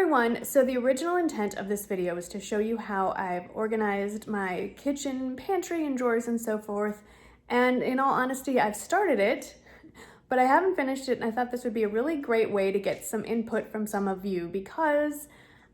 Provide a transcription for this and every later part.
everyone, so the original intent of this video was to show you how I've organized my kitchen, pantry, and drawers and so forth. And in all honesty, I've started it, but I haven't finished it, and I thought this would be a really great way to get some input from some of you because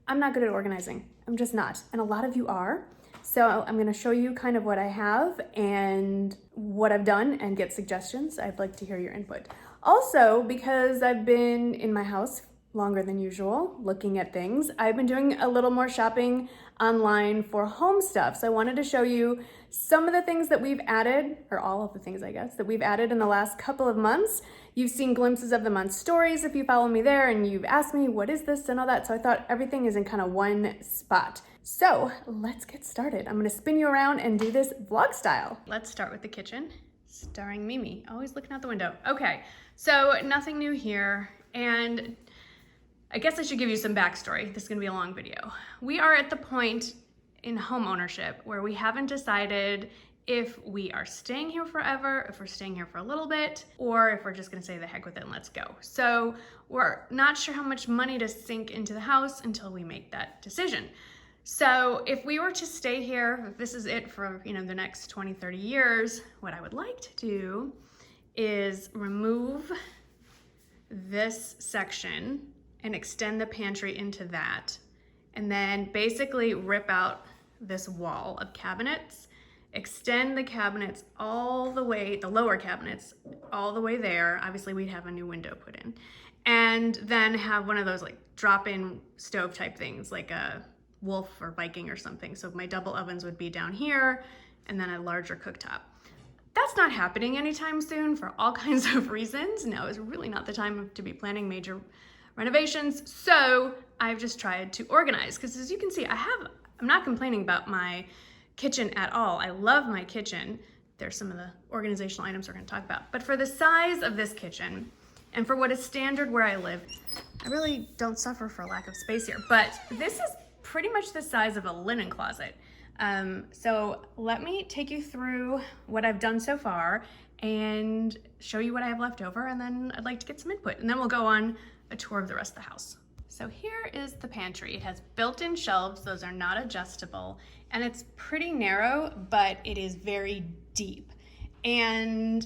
I'm not good at organizing. I'm just not, and a lot of you are. So I'm gonna show you kind of what I have and what I've done and get suggestions. I'd like to hear your input. Also, because I've been in my house longer than usual, looking at things, I've been doing a little more shopping online for home stuff. So I wanted to show you some of the things that we've added, or all of the things, I guess, that we've added in the last couple of months. You've seen glimpses of the month's stories if you follow me there, and you've asked me, what is this and all that? So I thought everything is in kind of one spot. So let's get started. I'm gonna spin you around and do this vlog style. Let's start with the kitchen, starring Mimi, always looking out the window. Okay, so nothing new here. And I guess I should give you some backstory. This is gonna be a long video. We are at the point in home ownership where we haven't decided if we are staying here forever, if we're staying here for a little bit, or if we're just gonna say the heck with it and let's go. So we're not sure how much money to sink into the house until we make that decision. So if we were to stay here, if this is it for the next 20, 30 years, what I would like to do is remove this section and extend the pantry into that, and then basically rip out this wall of cabinets, extend the cabinets all the way, the lower cabinets all the way there. Obviously we'd have a new window put in, and then have one of those like drop-in stove type things, like a Wolf or Viking or something. So my double ovens would be down here, and then a larger cooktop. That's not happening anytime soon for all kinds of reasons. Now is really not the time to be planning major renovations, so I've just tried to organize, because as you can see, I'm not complaining about my kitchen at all. I love my kitchen. There's some of the organizational items we're going to talk about, but for the size of this kitchen and for what is standard where I live, I really don't suffer for lack of space here. But this is pretty much the size of a linen closet. So let me take you through what I've done so far and show you what I have left over, and then I'd like to get some input, and then we'll go on a tour of the rest of the house. So here is the pantry. It has built-in shelves. Those are not adjustable, and it's pretty narrow, but it is very deep. And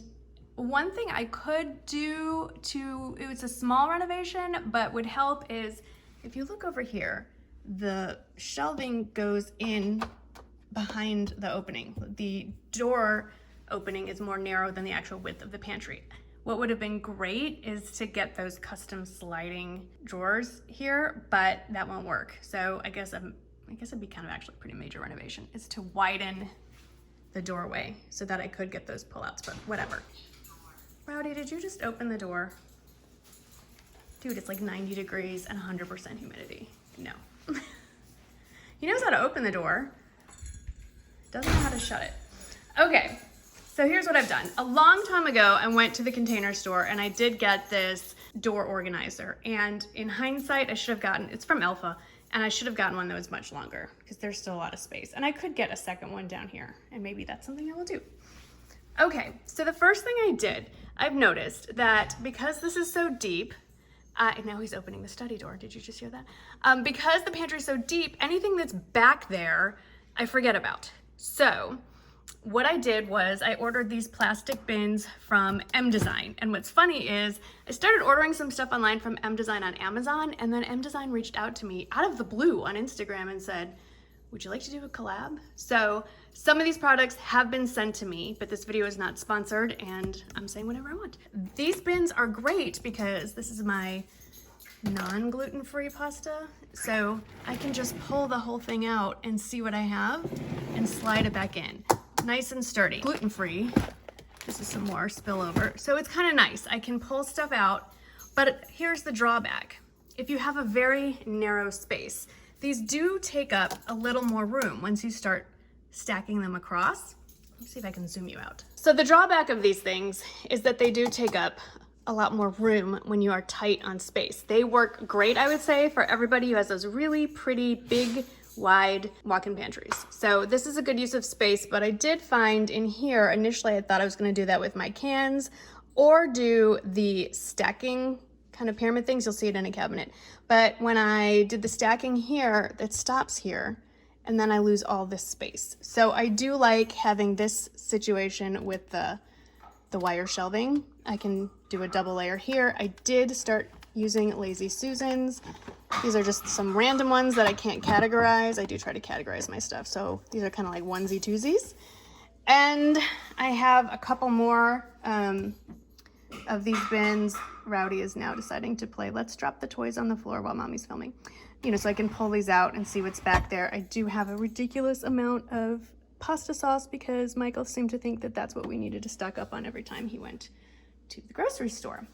one thing I could do it was a small renovation, but would help is if you look over here, the shelving goes in behind the opening. The door opening is more narrow than the actual width of the pantry. What would have been great is to get those custom sliding drawers here, but that won't work. So I guess it'd be kind of actually a pretty major renovation, is to widen the doorway so that I could get those pullouts, but whatever. Rowdy, did you just open the door? Dude, it's like 90 degrees and 100% humidity. No. He knows how to open the door, doesn't know how to shut it. Okay. So here's what I've done. A long time ago, I went to the Container Store and I did get this door organizer. And in hindsight, I should have gotten, it's from Elfa, and I should have gotten one that was much longer because there's still a lot of space. And I could get a second one down here, and maybe that's something I will do. Okay, so the first thing I did, I've noticed that because this is so deep, now he's opening the study door. Did you just hear that? Because the pantry is so deep, anything that's back there, I forget about. So what I did was I ordered these plastic bins from mDesign. And what's funny is I started ordering some stuff online from mDesign on Amazon, and then mDesign reached out to me out of the blue on Instagram and said, would you like to do a collab? So some of these products have been sent to me, but this video is not sponsored and I'm saying whatever I want. These bins are great because this is my non-gluten-free pasta. So I can just pull the whole thing out and see what I have and slide it back in. Nice and sturdy. Gluten-free. This is some more spillover. So it's kind of nice. I can pull stuff out, but here's the drawback. If you have a very narrow space, these do take up a little more room once you start stacking them across. Let's see if I can zoom you out. So the drawback of these things is that they do take up a lot more room when you are tight on space. They work great, I would say, for everybody who has those really pretty big, wide walk-in pantries. So this is a good use of space, but I did find in here, initially I thought I was gonna do that with my cans or do the stacking kind of pyramid things, you'll see it in a cabinet. But when I did the stacking here, it stops here, and then I lose all this space. So I do like having this situation with the wire shelving. I can do a double layer here. I did start using Lazy Susans. These are just some random ones that I can't categorize. I do try to categorize my stuff, so these are kind of like onesie twosies. And I have a couple more of these bins. Rowdy is now deciding to play Let's Drop the Toys on the Floor while Mommy's filming. You know, so I can pull these out and see what's back there. I do have a ridiculous amount of pasta sauce because Michael seemed to think that that's what we needed to stock up on every time he went to the grocery store.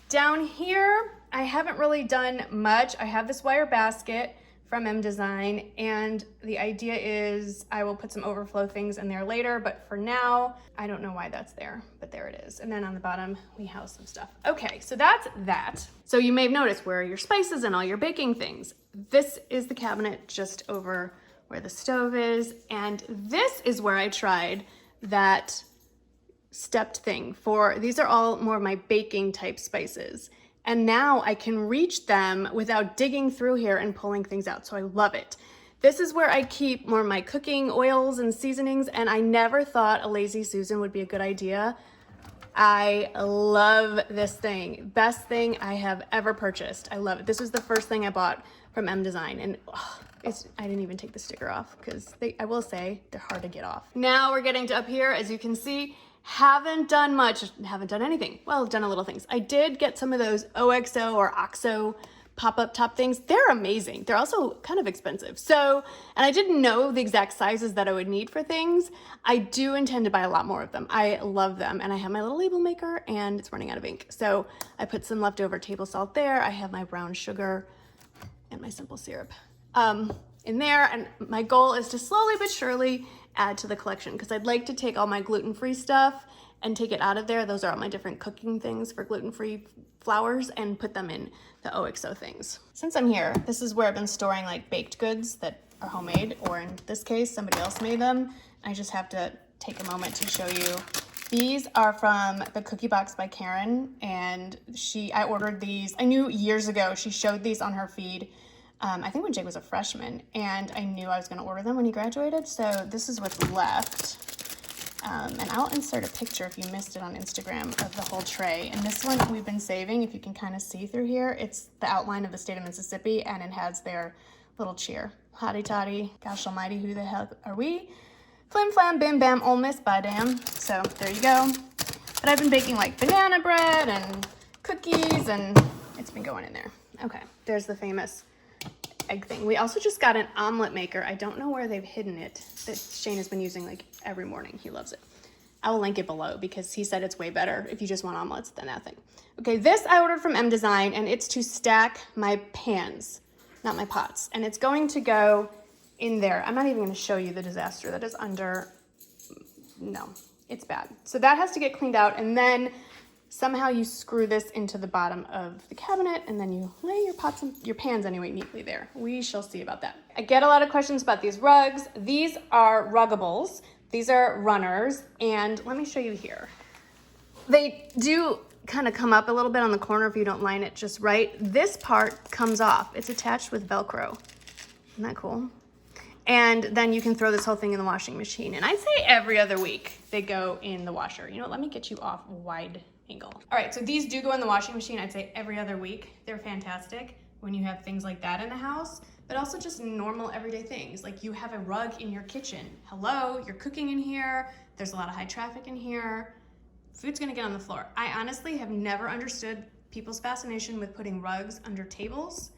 Down here, I haven't really done much. I have this wire basket from mDesign, and the idea is I will put some overflow things in there later, but for now, I don't know why that's there, but there it is. And then on the bottom, we house some stuff. Okay, so that's that. So you may have noticed where are your spices and all your baking things. This is the cabinet just over where the stove is, and this is where I tried that stepped thing for, these are all more of my baking type spices. And now I can reach them without digging through here and pulling things out. So I love it. This is where I keep more of my cooking oils and seasonings, and I never thought a Lazy Susan would be a good idea. I love this thing. Best thing I have ever purchased. I love it. This was the first thing I bought from mDesign, and I didn't even take the sticker off because I will say they're hard to get off. Now we're getting to up here. As you can see, haven't done much, haven't done anything. Well, I've done a little things. I did get some of those OXO or OXO pop-up top things. They're amazing. They're also kind of expensive. So, and I didn't know the exact sizes that I would need for things. I do intend to buy a lot more of them. I love them. And I have my little label maker and it's running out of ink. So I put some leftover table salt there. I have my brown sugar and my simple syrup in there. And my goal is to slowly but surely add to the collection because I'd like to take all my gluten-free stuff and take it out of there. Those are all my different cooking things for gluten-free flours and put them in the OXO things. Since I'm here, this is where I've been storing like baked goods that are homemade, or in this case, somebody else made them. I just have to take a moment to show you. These are from the Cookie Box by Karen, and I ordered these. I knew years ago, she showed these on her feed. I think when Jake was a freshman, and I knew I was gonna order them when he graduated, so this is what's left. And I'll insert a picture if you missed it on Instagram of the whole tray. And this one we've been saving, if you can kind of see through here, it's the outline of the state of Mississippi, and it has their little cheer. Hotty toddy, gosh almighty, who the hell are we? Flim flam, bim bam, Ole Miss, by damn. So there you go. But I've been baking like banana bread and cookies, and it's been going in there. Okay, there's the famous egg thing. We also just got an omelet maker. I don't know where they've hidden it, that Shane has been using like every morning. He loves it. I will link it below because he said it's way better if you just want omelets than that thing. Okay, this I ordered from mDesign, and it's to stack my pans, not my pots. And it's going to go in there. I'm not even going to show you the disaster that is under. No, it's bad. So that has to get cleaned out, and then somehow you screw this into the bottom of the cabinet, and then you lay your pots and your pans anyway neatly there. We shall see about that. I get a lot of questions about these rugs. These are ruggables. These are runners, and let me show you here. They do kind of come up a little bit on the corner if you don't line it just right. This part comes off. It's attached with Velcro. Isn't that cool? And then you can throw this whole thing in the washing machine. And I'd say every other week they go in the washer. You know what, let me get you off wide angle. All right, so these do go in the washing machine, I'd say every other week. They're fantastic when you have things like that in the house, but also just normal everyday things. Like you have a rug in your kitchen. Hello, you're cooking in here. There's a lot of high traffic in here. Food's gonna get on the floor. I honestly have never understood people's fascination with putting rugs under tables.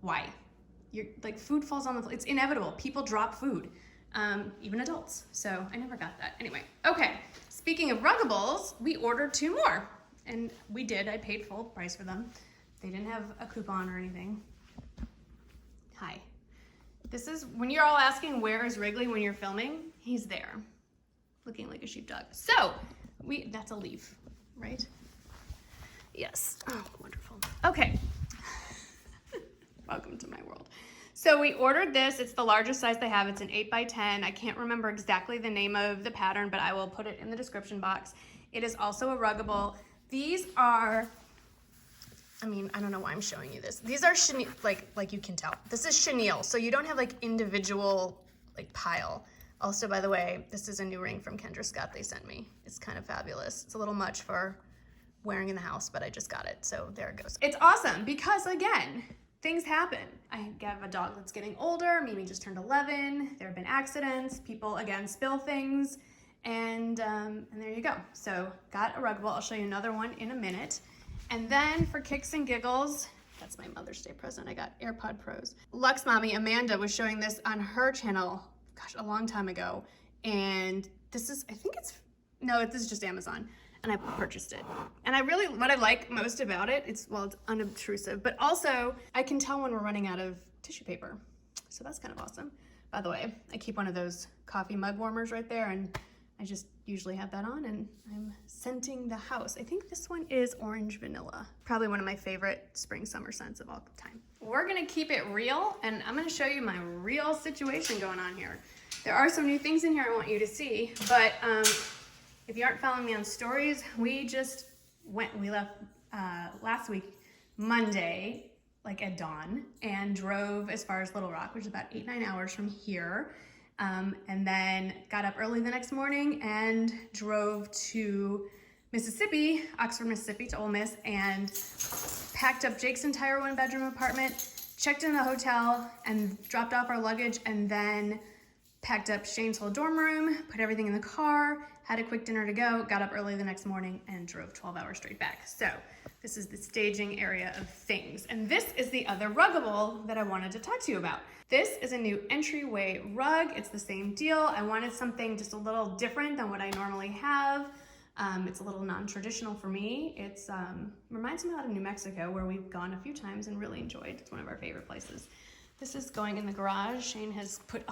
Why? Like food falls on the floor. It's inevitable. People drop food, even adults. So I never got that. Anyway, okay. Speaking of ruggables, we ordered 2 more, and we did. I paid full price for them. They didn't have a coupon or anything. Hi. This is, when you're all asking where is Wrigley when you're filming, he's there, looking like a sheepdog. So, that's a leaf, right? Yes. Oh, wonderful. Okay. Welcome to my world. So we ordered this. It's the largest size they have. It's an 8x10. I can't remember exactly the name of the pattern, but I will put it in the description box. It is also a ruggable. These are I mean, I don't know why I'm showing you this. These are chenille, like you can tell. This is chenille, so you don't have like individual like pile. Also, by the way, this is a new ring from Kendra Scott they sent me. It's kind of fabulous. It's a little much for wearing in the house, but I just got it, so there it goes. It's awesome because, again, things happen. I have a dog that's getting older. Mimi just turned 11. There have been accidents. People, again, spill things, and there you go. So got a Ruggable. I'll show you another one in a minute. And then for kicks and giggles, that's my Mother's Day present. I got AirPod Pros. Lux Mommy Amanda was showing this on her channel, gosh, a long time ago. And this is, this is just Amazon. And I purchased it. And what I like most about it, it's unobtrusive, but also I can tell when we're running out of tissue paper. So that's kind of awesome. By the way, I keep one of those coffee mug warmers right there, and I just usually have that on, and I'm scenting the house. I think this one is orange vanilla. Probably one of my favorite spring summer scents of all time. We're gonna keep it real, and I'm gonna show you my real situation going on here. There are some new things in here I want you to see, but if you aren't following me on stories, we left last week, Monday, like at dawn, and drove as far as Little Rock, which is about 8-9 hours from here. And then got up early the next morning and drove to Mississippi, Oxford, Mississippi, to Ole Miss, and packed up Jake's entire 1-bedroom apartment, checked in the hotel, and dropped off our luggage, and then packed up Shane's whole dorm room, put everything in the car, had a quick dinner to go, got up early the next morning, and drove 12 hours straight back. So this is the staging area of things. And this is the other Ruggable that I wanted to talk to you about. This is a new entryway rug. It's the same deal. I wanted something just a little different than what I normally have. It's a little non-traditional for me. It's reminds me a lot of New Mexico, where we've gone a few times and really enjoyed. It's one of our favorite places. This is going in the garage. Shane has put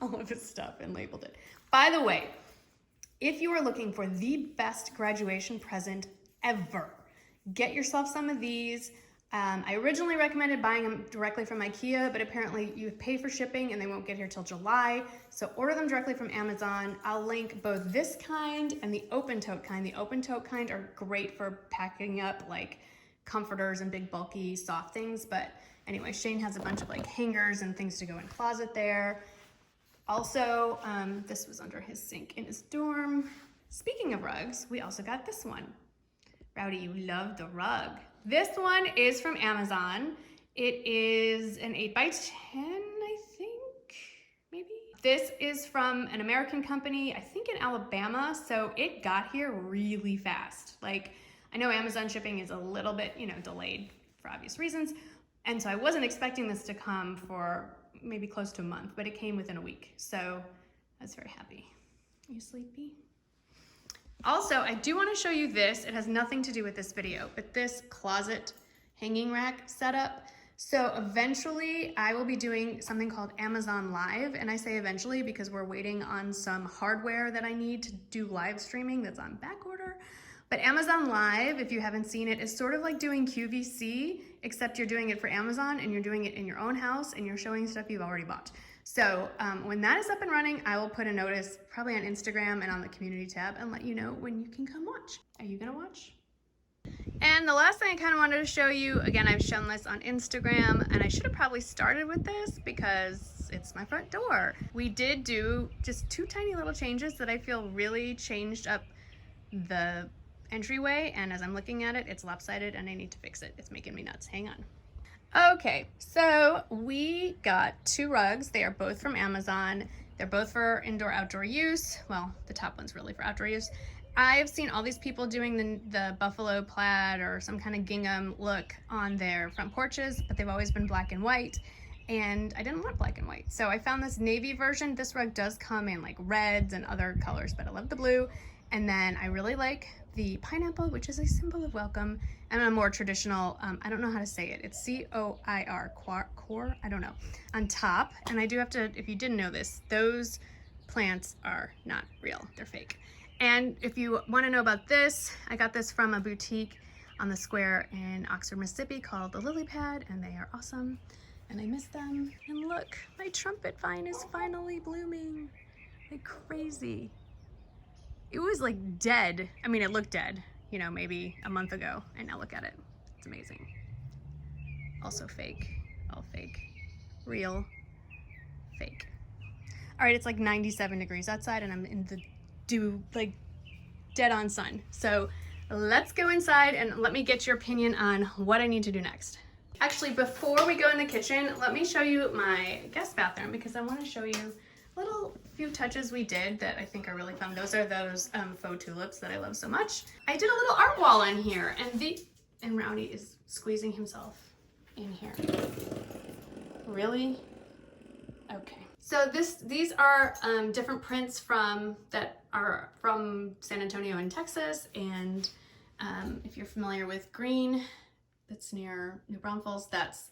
all of his stuff and labeled it. By the way, if you are looking for the best graduation present ever, get yourself some of these. I originally recommended buying them directly from IKEA, but apparently you pay for shipping and they won't get here till July. So order them directly from Amazon. I'll link both this kind and the open tote kind. The open tote kind are great for packing up like comforters and big bulky soft things. But anyway, Shane has a bunch of like hangers and things to go in closet there. Also, this was under his sink in his dorm. Speaking of rugs, we also got this one. Rowdy, you love the rug. This one is from Amazon. It is an 8x10, I think, maybe. This is from an American company, I think in Alabama, so it got here really fast. Like, I know Amazon shipping is a little bit, delayed for obvious reasons, and so I wasn't expecting this to come for maybe close to a month, but it came within a week, so I was very happy. Are you sleepy? Also, I do want to show you this. It has nothing to do with this video, but this closet hanging rack setup. So eventually I will be doing something called Amazon Live, and I say eventually because we're waiting on some hardware that I need to do live streaming that's on back order. But Amazon Live, if you haven't seen it, is sort of like doing QVC, except you're doing it for Amazon and you're doing it in your own house and you're showing stuff you've already bought. So when that is up and running, I will put a notice probably on Instagram and on the community tab and let you know when you can come watch. Are you gonna watch? And the last thing I kind of wanted to show you, again, I've shown this on Instagram, and I should have probably started with this because it's my front door. We did do just 2 tiny little changes that I feel really changed up the entryway, and as I'm looking at it, it's lopsided and I need to fix it. It's making me nuts. Hang on. Okay, so we got 2 rugs. They are both from Amazon. They're both for indoor-outdoor use. Well, the top one's really for outdoor use. I've seen all these people doing the buffalo plaid or some kind of gingham look on their front porches, but they've always been black and white, and I didn't want black and white. So I found this navy version. This rug does come in like reds and other colors, but I love the blue. And then I really like the pineapple, which is a symbol of welcome, and a more traditional, I don't know how to say it. It's C-O-I-R, core, I don't know, on top. And I do have to, if you didn't know this, those plants are not real, they're fake. And if you want to know about this, I got this from a boutique on the square in Oxford, Mississippi called the Lily Pad, and they are awesome, and I miss them. And look, my trumpet vine is finally blooming like crazy. It was like dead. I mean, it looked dead, maybe a month ago, and now look at it. It's amazing. Also fake, all fake, real, fake. All right, it's like 97 degrees outside and I'm in the like dead on sun. So let's go inside and let me get your opinion on what I need to do next. Actually, before we go in the kitchen, let me show you my guest bathroom because I want to show you little few touches we did that I think are really fun. Those are those faux tulips that I love so much. I did a little art wall in here and Rowdy is squeezing himself in here. Really? Okay. So these are different prints that are from San Antonio in Texas, and if you're familiar with Green, that's near New Braunfels, that's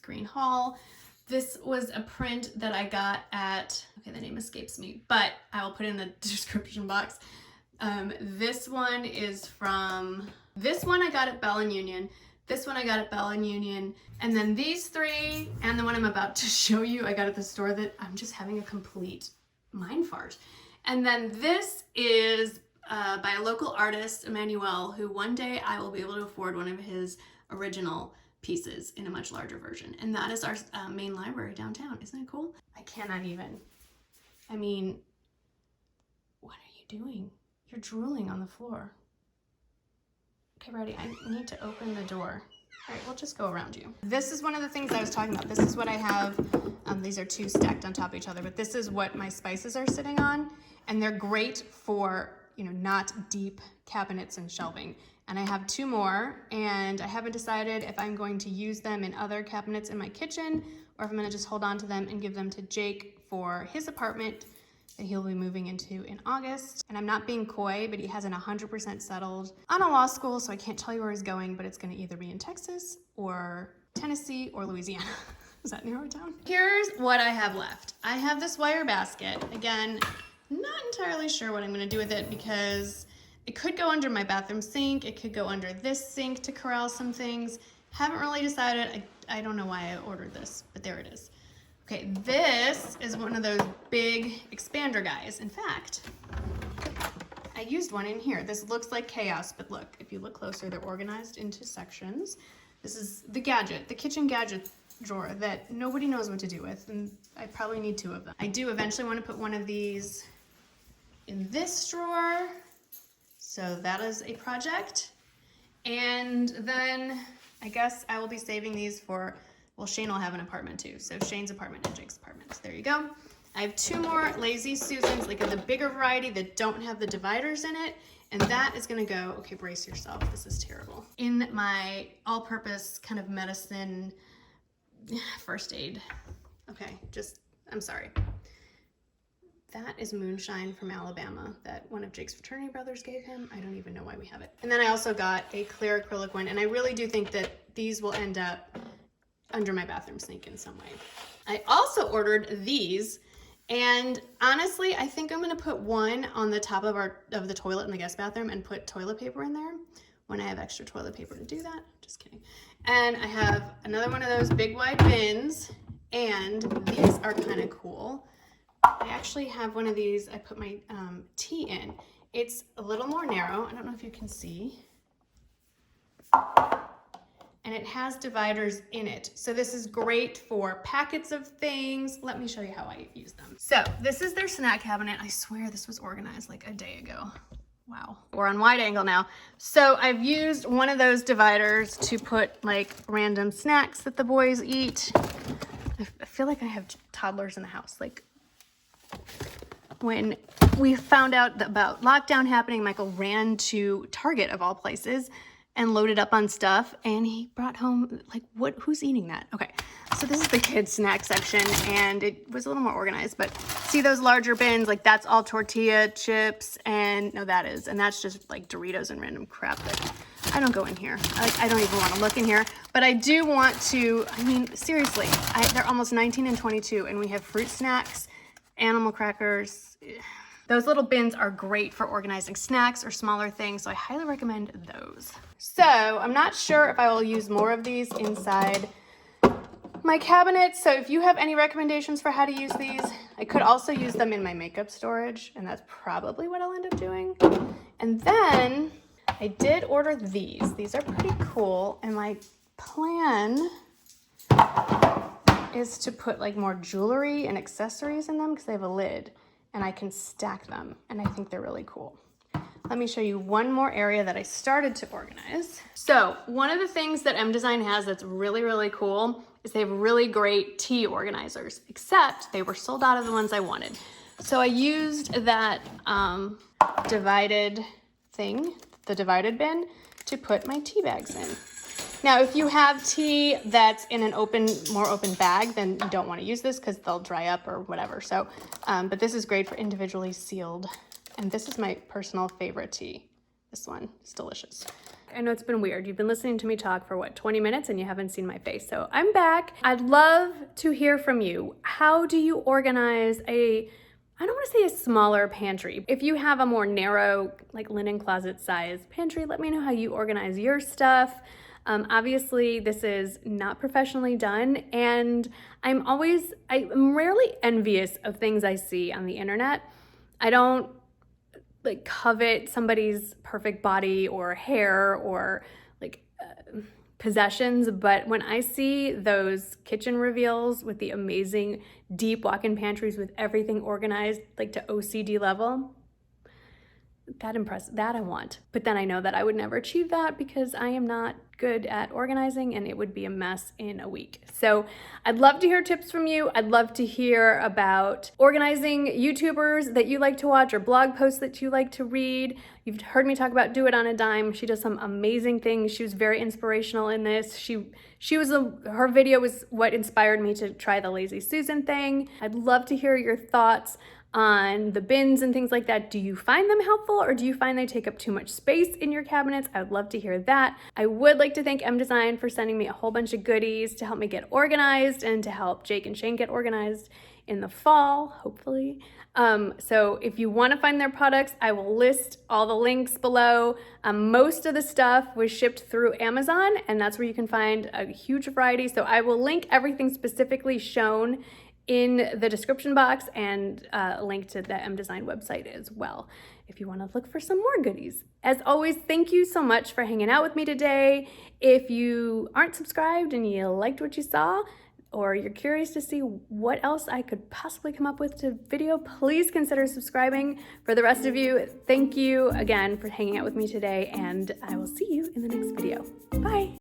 Green Hall. This was a print that I got at, okay, the name escapes me, but I will put it in the description box. This one I got at Bell and Union. This one I got at Bell and Union. And then these three, and the one I'm about to show you, I got at the store that I'm just having a complete mind fart. And then this is by a local artist, Emmanuel, who one day I will be able to afford one of his original pieces in a much larger version. And that is our main library downtown. Isn't that cool? I cannot even. I mean, what are you doing? You're drooling on the floor. Okay, ready? I need to open the door. All right, we'll just go around you. This is one of the things I was talking about. This is what I have. These are two stacked on top of each other, but this is what my spices are sitting on. And they're great for, you know, not deep cabinets and shelving. And I have two more, and I haven't decided if I'm going to use them in other cabinets in my kitchen or if I'm gonna just hold on to them and give them to Jake for his apartment that he'll be moving into in August. And I'm not being coy, but he hasn't 100% settled on a law school, so I can't tell you where he's going, but it's gonna either be in Texas or Tennessee or Louisiana. Is that near our town? Here's what I have left. I have this wire basket. Again, not entirely sure what I'm gonna do with it because it could go under my bathroom sink. It could go under this sink to corral some things. Haven't really decided. I don't know why I ordered this, but there it is. Okay, this is one of those big expander guys. In fact, I used one in here. This looks like chaos, but look, if you look closer, they're organized into sections. This is the gadget, the kitchen gadget drawer that nobody knows what to do with, and I probably need two of them. I do eventually want to put one of these in this drawer, so that is a project. And then I guess I will be saving these for, well, Shane will have an apartment too. So Shane's apartment and Jake's apartment. There you go. I have two more Lazy Susans, like the bigger variety that don't have the dividers in it. And that is gonna go, okay, brace yourself, this is terrible. In my all-purpose kind of medicine first aid. Okay, I'm sorry. That is moonshine from Alabama that one of Jake's fraternity brothers gave him. I don't even know why we have it. And then I also got a clear acrylic one, and I really do think that these will end up under my bathroom sink in some way. I also ordered these, and honestly, I think I'm gonna put one on the top of the toilet in the guest bathroom and put toilet paper in there when I have extra toilet paper to do that. Just kidding. And I have another one of those big wide bins, and these are kind of cool. I actually have one of these, I put my tea in. It's a little more narrow, I don't know if you can see. And it has dividers in it. So this is great for packets of things. Let me show you how I use them. So this is their snack cabinet. I swear this was organized like a day ago. Wow. We're on wide angle now. So I've used one of those dividers to put like random snacks that the boys eat. I feel like I have toddlers in the house. Like, when we found out about lockdown happening, Michael ran to Target of all places and loaded up on stuff, and he brought home, like, who's eating that? Okay, so this is the kids snack section, and it was a little more organized, but see those larger bins, like that's all tortilla chips, and no, and that's just like Doritos and random crap that I don't go in here. I don't even want to look in here, but I do want to, I mean, seriously, they're almost 19 and 22, and we have fruit snacks, animal crackers. Those little bins are great for organizing snacks or smaller things, so I highly recommend those. So I'm not sure if I will use more of these inside my cabinet, so if you have any recommendations for how to use these, I could also use them in my makeup storage, and that's probably what I'll end up doing. And then I did order these. These are pretty cool, and my plan is to put like more jewelry and accessories in them because they have a lid and I can stack them and I think they're really cool. Let me show you one more area that I started to organize. So one of the things that mDesign has that's really, really cool is they have really great tea organizers, except they were sold out of the ones I wanted. So I used that divided thing, the divided bin, to put my tea bags in. Now, if you have tea that's in an more open bag, then you don't want to use this because they'll dry up or whatever. So, but this is great for individually sealed. And this is my personal favorite tea. This one is delicious. I know it's been weird. You've been listening to me talk for what, 20 minutes and you haven't seen my face. So I'm back. I'd love to hear from you. How do you organize I don't want to say a smaller pantry. If you have a more narrow, like linen closet size pantry, let me know how you organize your stuff. Obviously, this is not professionally done, and I'm rarely envious of things I see on the internet. I don't like covet somebody's perfect body or hair or like possessions, but when I see those kitchen reveals with the amazing deep walk-in pantries with everything organized like to OCD level, that I want. But then I know that I would never achieve that because I am not good at organizing and it would be a mess in a week. So I'd love to hear tips from you. I'd love to hear about organizing YouTubers that you like to watch or blog posts that you like to read. You've heard me talk about Do It on a Dime. She does some amazing things. She was very inspirational in this. Her video was what inspired me to try the Lazy Susan thing. I'd love to hear your thoughts on the bins and things like that. Do you find them helpful or do you find they take up too much space in your cabinets? I would love to hear that. I would like to thank mDesign for sending me a whole bunch of goodies to help me get organized and to help Jake and Shane get organized in the fall, hopefully. So if you want to find their products, I will list all the links below. Most of the stuff was shipped through Amazon, and that's where you can find a huge variety. So I will link everything specifically shown in the description box and a link to the mDesign website as well if you want to look for some more goodies. As always, thank you so much for hanging out with me today. If you aren't subscribed and you liked what you saw, or you're curious to see what else I could possibly come up with to video, please consider subscribing. For the rest of you, thank you again for hanging out with me today, and I will see you in the next video. Bye.